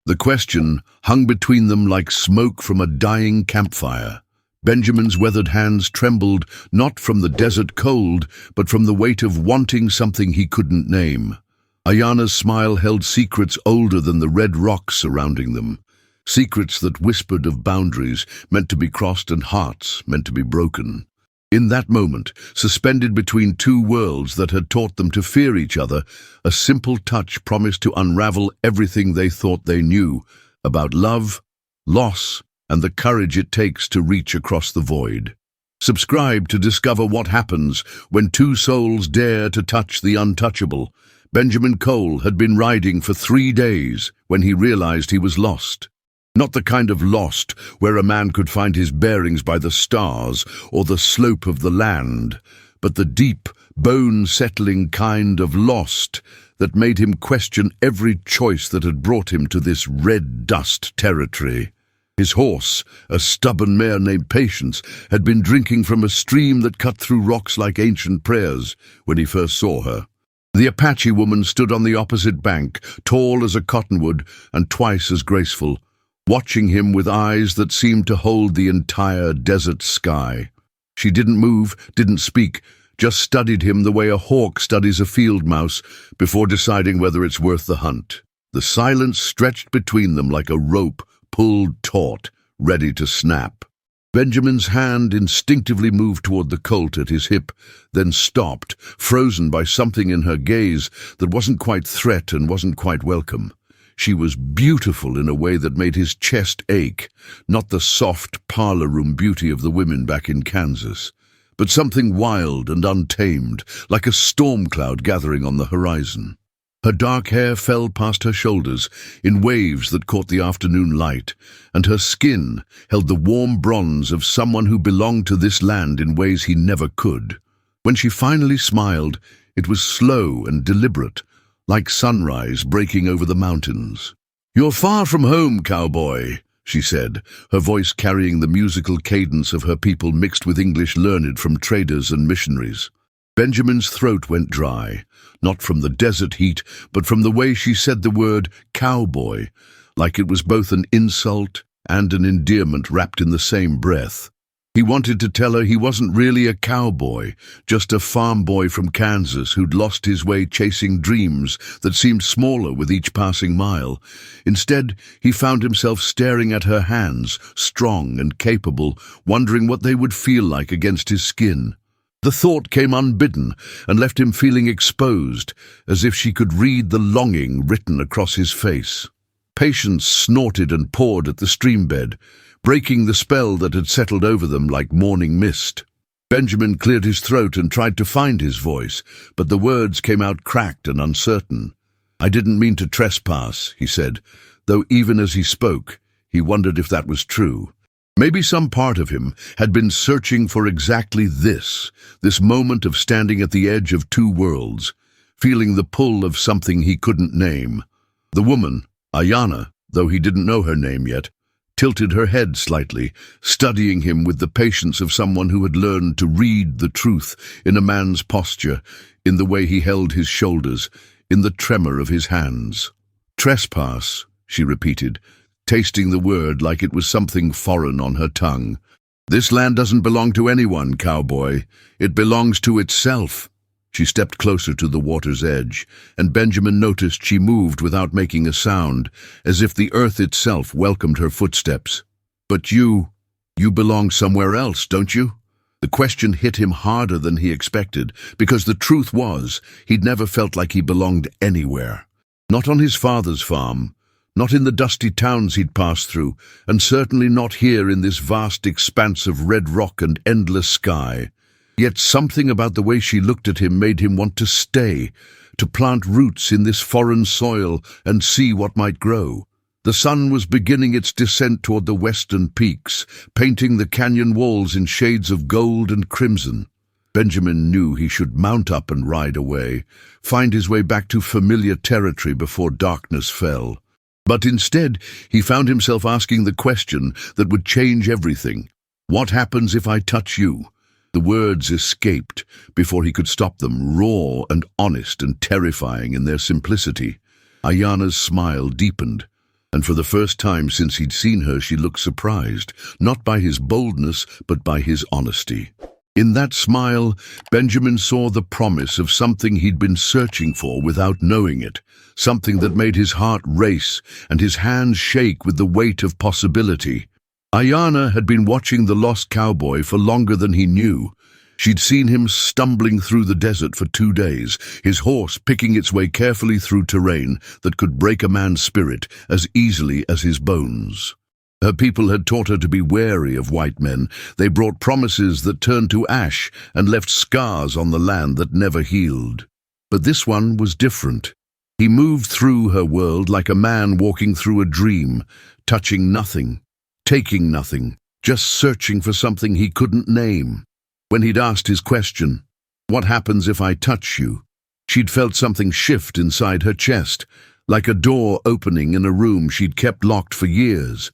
The question hung between them like smoke from a dying campfire. Benjamin's weathered hands trembled, not from the desert cold, but from the weight of wanting something he couldn't name. Ayana's smile held secrets older than the red rocks surrounding them. Secrets that whispered of boundaries meant to be crossed and hearts meant to be broken. In that moment, suspended between two worlds that had taught them to fear each other, a simple touch promised to unravel everything they thought they knew about love, loss, and the courage it takes to reach across the void. Subscribe to discover what happens when two souls dare to touch the untouchable. Benjamin Cole had been riding for 3 days when he realized he was lost. Not the kind of lost where a man could find his bearings by the stars or the slope of the land, but the deep, bone-settling kind of lost that made him question every choice that had brought him to this red dust territory. His horse, a stubborn mare named Patience, had been drinking from a stream that cut through rocks like ancient prayers when he first saw her. The Apache woman stood on the opposite bank, tall as a cottonwood and twice as graceful, watching him with eyes that seemed to hold the entire desert sky. She didn't move, didn't speak, just studied him the way a hawk studies a field mouse before deciding whether it's worth the hunt. The silence stretched between them like a rope pulled taut, ready to snap. Benjamin's hand instinctively moved toward the Colt at his hip, then stopped, frozen by something in her gaze that wasn't quite threat and wasn't quite welcome. She was beautiful in a way that made his chest ache, not the soft parlor-room beauty of the women back in Kansas, but something wild and untamed, like a storm cloud gathering on the horizon. Her dark hair fell past her shoulders in waves that caught the afternoon light, and her skin held the warm bronze of someone who belonged to this land in ways he never could. When she finally smiled, it was slow and deliberate, like sunrise breaking over the mountains. "You're far from home, cowboy," she said, her voice carrying the musical cadence of her people mixed with English learned from traders and missionaries. Benjamin's throat went dry, not from the desert heat, but from the way she said the word cowboy, like it was both an insult and an endearment wrapped in the same breath. He wanted to tell her he wasn't really a cowboy, just a farm boy from Kansas who'd lost his way chasing dreams that seemed smaller with each passing mile. Instead, he found himself staring at her hands, strong and capable, wondering what they would feel like against his skin. The thought came unbidden and left him feeling exposed, as if she could read the longing written across his face. Patience snorted and pawed at the stream bed, breaking the spell that had settled over them like morning mist. Benjamin cleared his throat and tried to find his voice, but the words came out cracked and uncertain. "I didn't mean to trespass," he said, though even as he spoke, he wondered if that was true. Maybe some part of him had been searching for exactly this moment of standing at the edge of two worlds, feeling the pull of something he couldn't name. The woman, Ayana, though he didn't know her name yet, tilted her head slightly, studying him with the patience of someone who had learned to read the truth in a man's posture, in the way he held his shoulders, in the tremor of his hands. "Trespass," she repeated, tasting the word like it was something foreign on her tongue. "This land doesn't belong to anyone, cowboy. It belongs to itself." She stepped closer to the water's edge, and Benjamin noticed she moved without making a sound, as if the earth itself welcomed her footsteps. "But you belong somewhere else, don't you?" The question hit him harder than he expected, because the truth was, he'd never felt like he belonged anywhere. Not on his father's farm, not in the dusty towns he'd passed through, and certainly not here in this vast expanse of red rock and endless sky. Yet something about the way she looked at him made him want to stay, to plant roots in this foreign soil and see what might grow. The sun was beginning its descent toward the western peaks, painting the canyon walls in shades of gold and crimson. Benjamin knew he should mount up and ride away, find his way back to familiar territory before darkness fell. But instead, he found himself asking the question that would change everything. "What happens if I touch you?" The words escaped before he could stop them, raw and honest and terrifying in their simplicity. Ayana's smile deepened. And for the first time since he'd seen her, she looked surprised, not by his boldness, but by his honesty. In that smile, Benjamin saw the promise of something he'd been searching for without knowing it, something that made his heart race and his hands shake with the weight of possibility. Ayana had been watching the lost cowboy for longer than he knew. She'd seen him stumbling through the desert for 2 days, his horse picking its way carefully through terrain that could break a man's spirit as easily as his bones. Her people had taught her to be wary of white men. They brought promises that turned to ash and left scars on the land that never healed. But this one was different. He moved through her world like a man walking through a dream, touching nothing, taking nothing, just searching for something he couldn't name. When he'd asked his question, "What happens if I touch you?" she'd felt something shift inside her chest, like a door opening in a room she'd kept locked for years.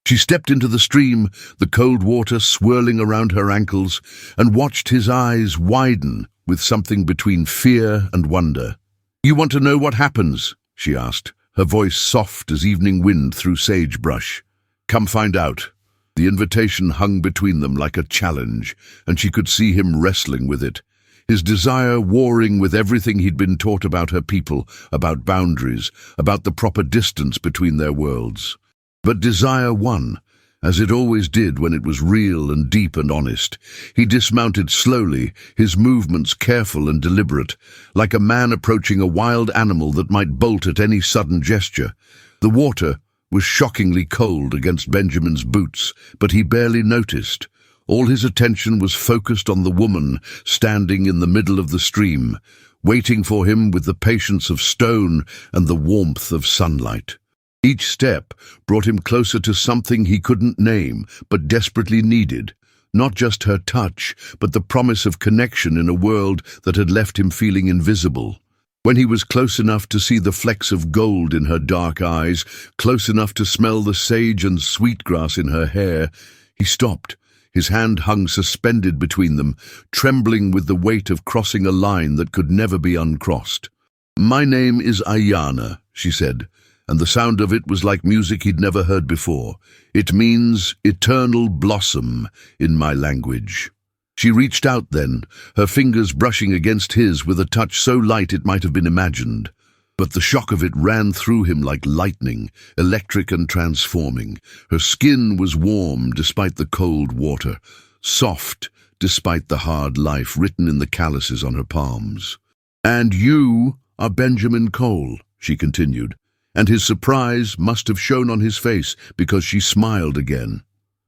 She stepped into the stream, the cold water swirling around her ankles, and watched his eyes widen with something between fear and wonder. "You want to know what happens?" she asked, her voice soft as evening wind through sagebrush. "Come find out." The invitation hung between them like a challenge, and she could see him wrestling with it, his desire warring with everything he'd been taught about her people, about boundaries, about the proper distance between their worlds. But desire won, as it always did when it was real and deep and honest. He dismounted slowly, his movements careful and deliberate, like a man approaching a wild animal that might bolt at any sudden gesture. The water was shockingly cold against Benjamin's boots, but he barely noticed. All his attention was focused on the woman standing in the middle of the stream, waiting for him with the patience of stone and the warmth of sunlight. Each step brought him closer to something he couldn't name, but desperately needed. Not just her touch, but the promise of connection in a world that had left him feeling invisible. When he was close enough to see the flecks of gold in her dark eyes, close enough to smell the sage and sweetgrass in her hair, he stopped. His hand hung suspended between them, trembling with the weight of crossing a line that could never be uncrossed. "My name is Ayana," she said, and the sound of it was like music he'd never heard before. "It means eternal blossom in my language." She reached out then, her fingers brushing against his with a touch so light it might have been imagined. But the shock of it ran through him like lightning, electric and transforming. Her skin was warm despite the cold water, soft despite the hard life written in the calluses on her palms. "And you are Benjamin Cole," she continued, and his surprise must have shown on his face because she smiled again.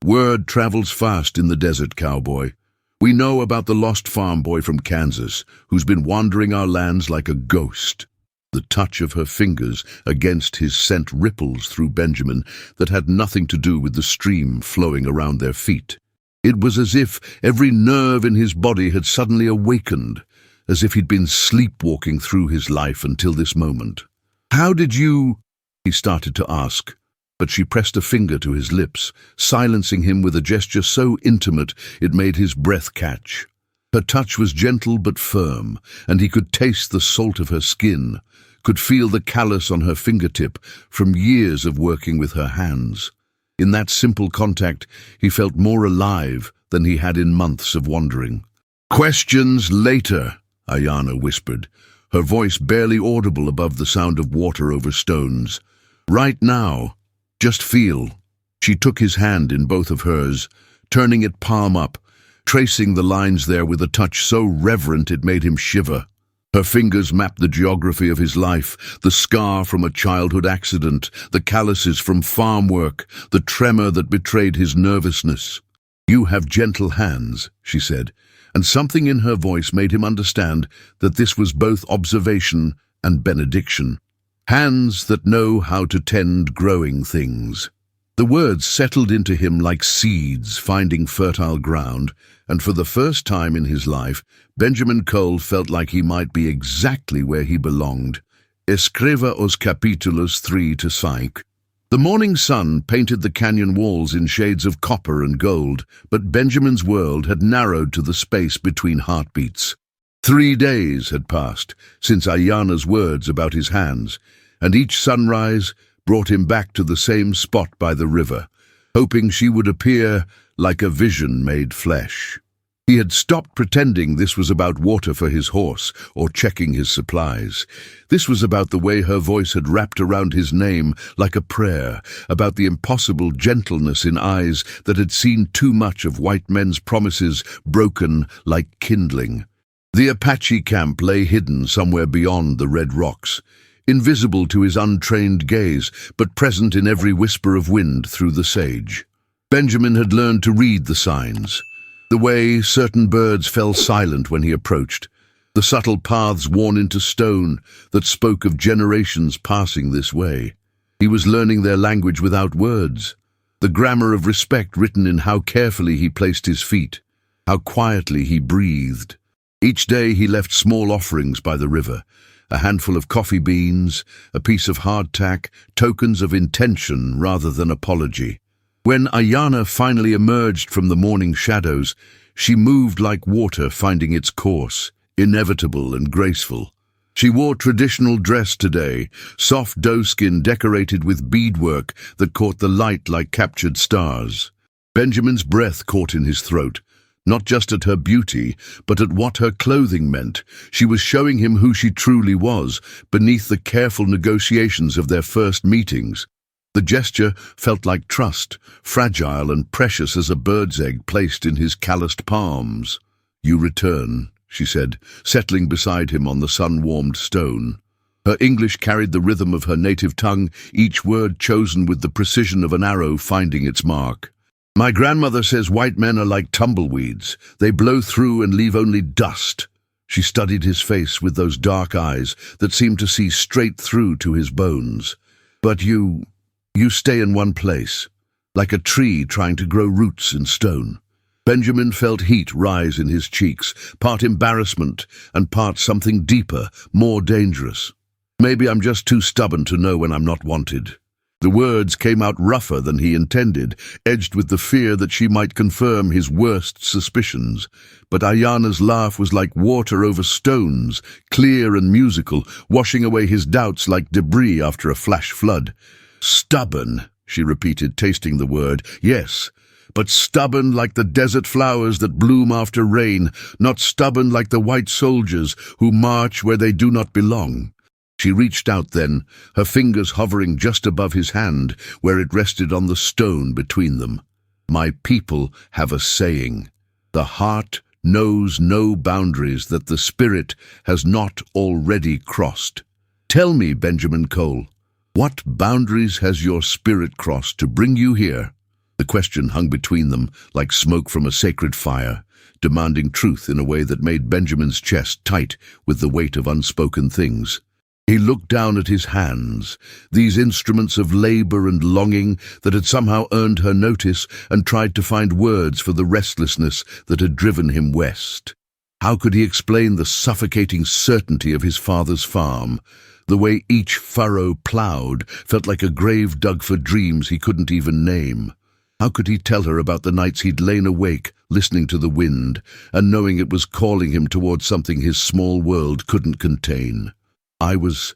"Word travels fast in the desert, cowboy. We know about the lost farm boy from Kansas, who's been wandering our lands like a ghost." The touch of her fingers against his sent ripples through Benjamin that had nothing to do with the stream flowing around their feet. It was as if every nerve in his body had suddenly awakened, as if he'd been sleepwalking through his life until this moment. "How did you—" he started to ask, but she pressed a finger to his lips, silencing him with a gesture so intimate it made his breath catch. Her touch was gentle but firm, and he could taste the salt of her skin, could feel the callus on her fingertip from years of working with her hands. In that simple contact, he felt more alive than he had in months of wandering. "Questions later," Ayana whispered, her voice barely audible above the sound of water over stones. "Right now, just feel." She took his hand in both of hers, turning it palm up, tracing the lines there with a touch so reverent it made him shiver. Her fingers mapped the geography of his life, the scar from a childhood accident, the calluses from farm work, the tremor that betrayed his nervousness. "You have gentle hands," she said, and something in her voice made him understand that this was both observation and benediction. "Hands that know how to tend growing things." The words settled into him like seeds finding fertile ground, and for the first time in his life, Benjamin Cole felt like he might be exactly where he belonged. Escriva os capítulos 3 to 5. The morning sun painted the canyon walls in shades of copper and gold, but Benjamin's world had narrowed to the space between heartbeats. 3 days had passed since Ayana's words about his hands, and each sunrise brought him back to the same spot by the river, hoping she would appear like a vision made flesh. He had stopped pretending this was about water for his horse or checking his supplies. This was about the way her voice had wrapped around his name like a prayer, about the impossible gentleness in eyes that had seen too much of white men's promises broken like kindling. The Apache camp lay hidden somewhere beyond the red rocks, invisible to his untrained gaze, but present in every whisper of wind through the sage. Benjamin had learned to read the signs. The way certain birds fell silent when he approached, the subtle paths worn into stone that spoke of generations passing this way. He was learning their language without words, the grammar of respect written in how carefully he placed his feet, how quietly he breathed. Each day he left small offerings by the river, a handful of coffee beans, a piece of hardtack, tokens of intention rather than apology. When Ayana finally emerged from the morning shadows, she moved like water finding its course, inevitable and graceful. She wore traditional dress today, soft doe-skin decorated with beadwork that caught the light like captured stars. Benjamin's breath caught in his throat, not just at her beauty, but at what her clothing meant. She was showing him who she truly was, beneath the careful negotiations of their first meetings. The gesture felt like trust, fragile and precious as a bird's egg placed in his calloused palms. "You return," she said, settling beside him on the sun-warmed stone. Her English carried the rhythm of her native tongue, each word chosen with the precision of an arrow finding its mark. "My grandmother says white men are like tumbleweeds. They blow through and leave only dust." She studied his face with those dark eyes that seemed to see straight through to his bones. "But you stay in one place, like a tree trying to grow roots in stone." Benjamin felt heat rise in his cheeks, part embarrassment and part something deeper, more dangerous. "Maybe I'm just too stubborn to know when I'm not wanted." The words came out rougher than he intended, edged with the fear that she might confirm his worst suspicions. But Ayana's laugh was like water over stones, clear and musical, washing away his doubts like debris after a flash flood. "Stubborn," she repeated, tasting the word. "Yes, but stubborn like the desert flowers that bloom after rain, not stubborn like the white soldiers who march where they do not belong." She reached out then, her fingers hovering just above his hand, where it rested on the stone between them. "My people have a saying. The heart knows no boundaries that the spirit has not already crossed. Tell me, Benjamin Cole, what boundaries has your spirit crossed to bring you here?" The question hung between them like smoke from a sacred fire, demanding truth in a way that made Benjamin's chest tight with the weight of unspoken things. He looked down at his hands, these instruments of labor and longing that had somehow earned her notice, and tried to find words for the restlessness that had driven him west. How could he explain the suffocating certainty of his father's farm? The way each furrow plowed felt like a grave dug for dreams he couldn't even name. How could he tell her about the nights he'd lain awake, listening to the wind, and knowing it was calling him towards something his small world couldn't contain? "I was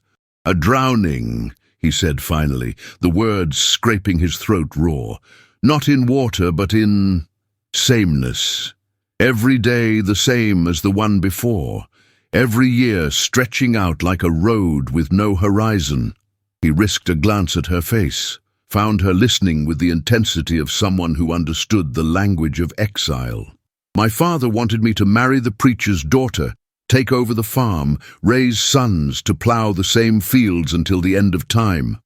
drowning," he said finally, the words scraping his throat raw. "Not in water, but in sameness. Every day the same as the one before. Every year stretching out like a road with no horizon." He risked a glance at her face, found her listening with the intensity of someone who understood the language of exile. "My father wanted me to marry the preacher's daughter, take over the farm, raise sons to plow the same fields until the end of time.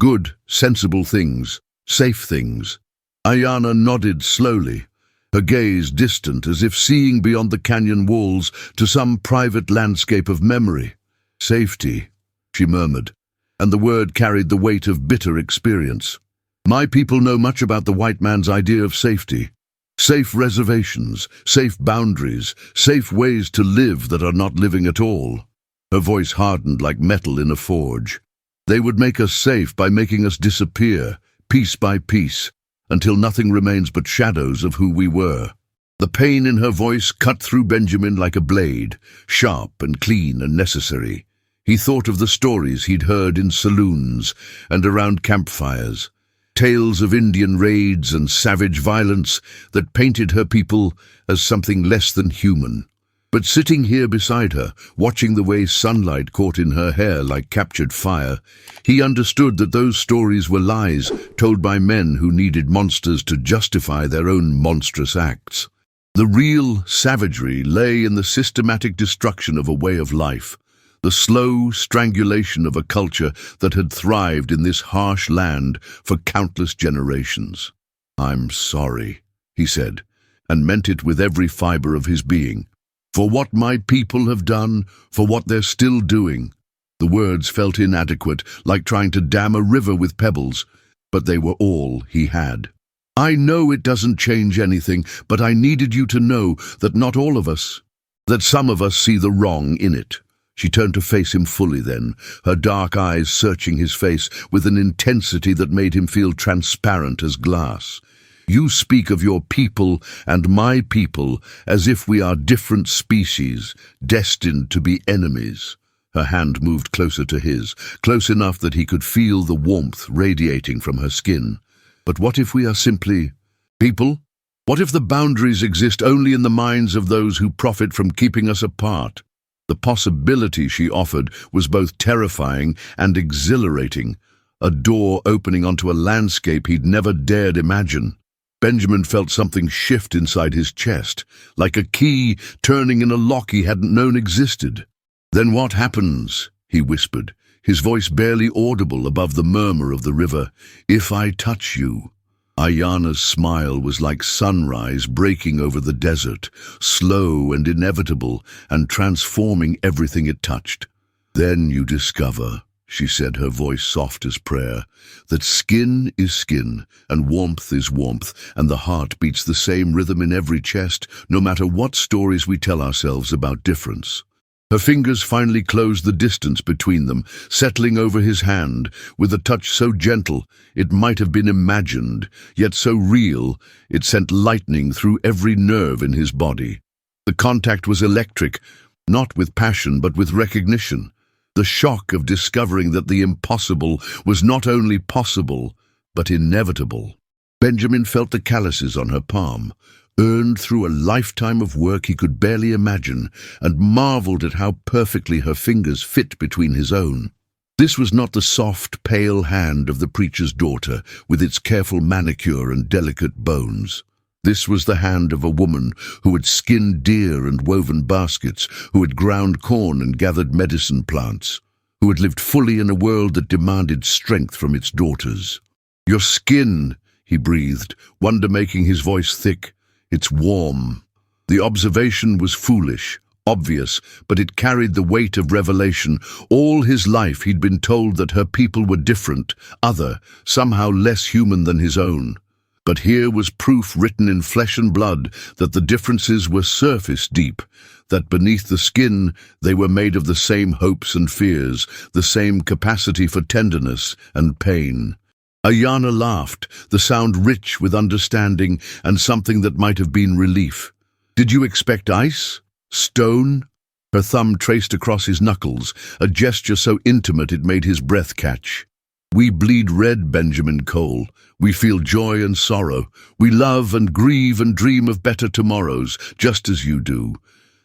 Good, sensible things, safe things." Ayana nodded slowly, her gaze distant as if seeing beyond the canyon walls to some private landscape of memory. "Safety," she murmured, and the word carried the weight of bitter experience. "My people know much about the white man's idea of safety. Safe reservations, safe boundaries, safe ways to live that are not living at all." Her voice hardened like metal in a forge. "They would make us safe by making us disappear, piece by piece, until nothing remains but shadows of who we were." The pain in her voice cut through Benjamin like a blade, sharp and clean and necessary. He thought of the stories he'd heard in saloons and around campfires, tales of Indian raids and savage violence that painted her people as something less than human. But sitting here beside her, watching the way sunlight caught in her hair like captured fire, he understood that those stories were lies told by men who needed monsters to justify their own monstrous acts. The real savagery lay in the systematic destruction of a way of life, the slow strangulation of a culture that had thrived in this harsh land for countless generations. "I'm sorry," he said, and meant it with every fiber of his being. "For what my people have done, for what they're still doing." The words felt inadequate, like trying to dam a river with pebbles, but they were all he had. "I know it doesn't change anything, but I needed you to know that not all of us, that some of us see the wrong in it." She turned to face him fully then, her dark eyes searching his face with an intensity that made him feel transparent as glass. "You speak of your people and my people as if we are different species, destined to be enemies." Her hand moved closer to his, close enough that he could feel the warmth radiating from her skin. "But what if we are simply people? What if the boundaries exist only in the minds of those who profit from keeping us apart?" The possibility she offered was both terrifying and exhilarating, a door opening onto a landscape he'd never dared imagine. Benjamin felt something shift inside his chest, like a key turning in a lock he hadn't known existed. "Then what happens?" he whispered, his voice barely audible above the murmur of the river. "If I touch you?" Ayana's smile was like sunrise breaking over the desert, slow and inevitable, and transforming everything it touched. "Then you discover," she said, her voice soft as prayer, "that skin is skin, and warmth is warmth, and the heart beats the same rhythm in every chest, no matter what stories we tell ourselves about difference." Her fingers finally closed the distance between them, settling over his hand, with a touch so gentle it might have been imagined, yet so real it sent lightning through every nerve in his body. The contact was electric, not with passion but with recognition. The shock of discovering that the impossible was not only possible, but inevitable. Benjamin felt the calluses on her palm, earned through a lifetime of work he could barely imagine, and marveled at how perfectly her fingers fit between his own. This was not the soft, pale hand of the preacher's daughter, with its careful manicure and delicate bones. This was the hand of a woman who had skinned deer and woven baskets, who had ground corn and gathered medicine plants, who had lived fully in a world that demanded strength from its daughters. "Your skin," he breathed, wonder making his voice thick. "It's warm." The observation was foolish, obvious, but it carried the weight of revelation. All his life he'd been told that her people were different, other, somehow less human than his own. But here was proof written in flesh and blood that the differences were surface deep, that beneath the skin they were made of the same hopes and fears, the same capacity for tenderness and pain. Ayana laughed, the sound rich with understanding and something that might have been relief. "Did you expect ice? Stone?" Her thumb traced across his knuckles, a gesture so intimate it made his breath catch. "We bleed red, Benjamin Cole. We feel joy and sorrow. We love and grieve and dream of better tomorrows, just as you do."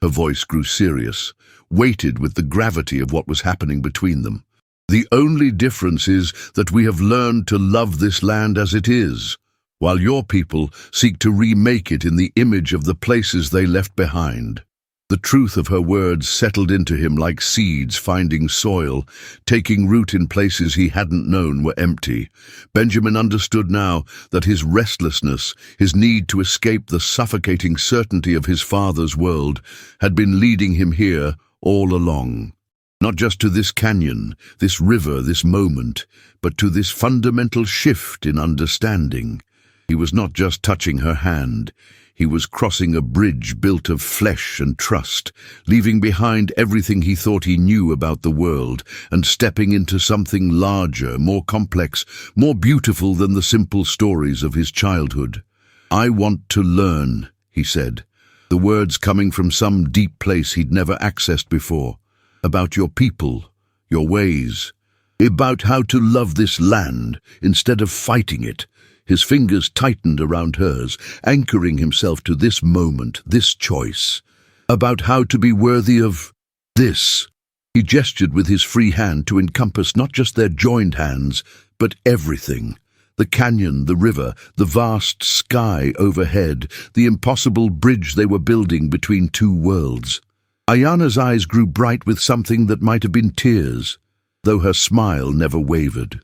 Her voice grew serious, weighted with the gravity of what was happening between them. "The only difference is that we have learned to love this land as it is, while your people seek to remake it in the image of the places they left behind." The truth of her words settled into him like seeds finding soil, taking root in places he hadn't known were empty. Benjamin understood now that his restlessness, his need to escape the suffocating certainty of his father's world, had been leading him here all along. Not just to this canyon, this river, this moment, but to this fundamental shift in understanding. He was not just touching her hand. He was crossing a bridge built of flesh and trust, leaving behind everything he thought he knew about the world, and stepping into something larger, more complex, more beautiful than the simple stories of his childhood. "I want to learn," he said, the words coming from some deep place he'd never accessed before. "About your people, your ways, about how to love this land instead of fighting it. His fingers tightened around hers, anchoring himself to this moment, this choice. About how to be worthy of this. He gestured with his free hand to encompass not just their joined hands, but everything. The canyon, the river, the vast sky overhead, the impossible bridge they were building between two worlds. Ayana's eyes grew bright with something that might have been tears, though her smile never wavered.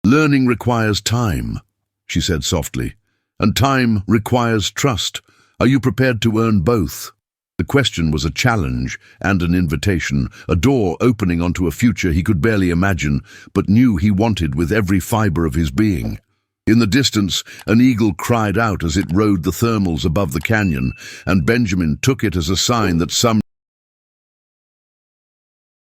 "Learning requires time," she said softly, "and time requires trust. Are you prepared to earn both?" The question was a challenge and an invitation, a door opening onto a future he could barely imagine, but knew he wanted with every fiber of his being. In the distance, an eagle cried out as it rode the thermals above the canyon, and Benjamin took it as a sign that some